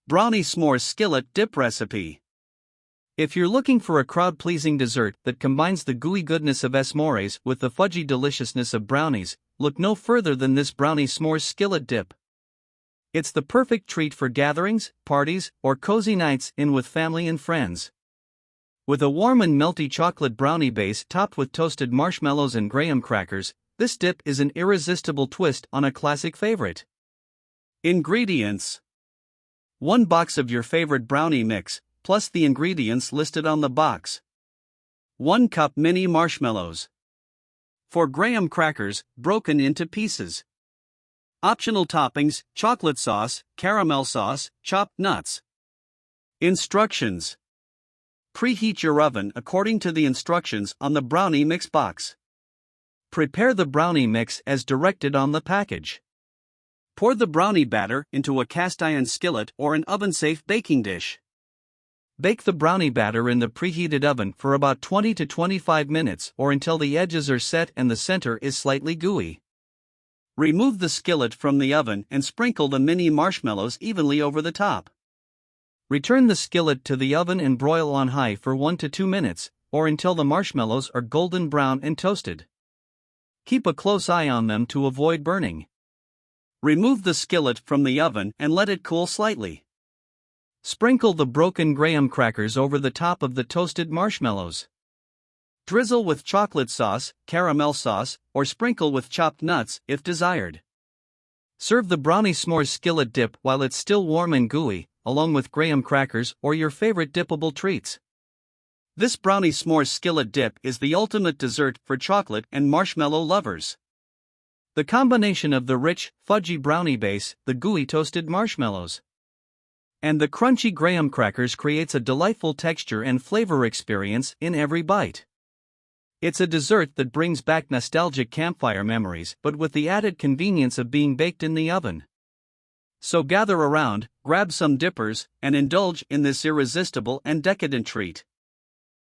Brownie S'mores Skillet Dip Recipe. If you're looking for a crowd-pleasing dessert that combines the gooey goodness of s'mores with the fudgy deliciousness of brownies, look no further than this Brownie S'mores Skillet Dip. It's the perfect treat for gatherings, parties, or cozy nights in with family and friends. With a warm and melty chocolate brownie base topped with toasted marshmallows and graham crackers, this dip is an irresistible twist on a classic favorite. Ingredients: 1 box of your favorite brownie mix, plus the ingredients listed on the box. 1 cup mini marshmallows. 4 graham crackers, broken into pieces. Optional toppings: chocolate sauce, caramel sauce, chopped nuts. Instructions: preheat your oven according to the instructions on the brownie mix box. Prepare the brownie mix as directed on the package. Pour the brownie batter into a cast-iron skillet or an oven-safe baking dish. Bake the brownie batter in the preheated oven for about 20 to 25 minutes or until the edges are set and the center is slightly gooey. Remove the skillet from the oven and sprinkle the mini marshmallows evenly over the top. Return the skillet to the oven and broil on high for 1 to 2 minutes, or until the marshmallows are golden brown and toasted. Keep a close eye on them to avoid burning. Remove the skillet from the oven and let it cool slightly. Sprinkle the broken graham crackers over the top of the toasted marshmallows. Drizzle with chocolate sauce, caramel sauce, or sprinkle with chopped nuts if desired. Serve the Brownie S'mores Skillet Dip while it's still warm and gooey, along with graham crackers or your favorite dippable treats. This Brownie S'mores Skillet Dip is the ultimate dessert for chocolate and marshmallow lovers. The combination of the rich, fudgy brownie base, the gooey toasted marshmallows, and the crunchy graham crackers creates a delightful texture and flavor experience in every bite. It's a dessert that brings back nostalgic campfire memories but with the added convenience of being baked in the oven. So gather around, grab some dippers, and indulge in this irresistible and decadent treat.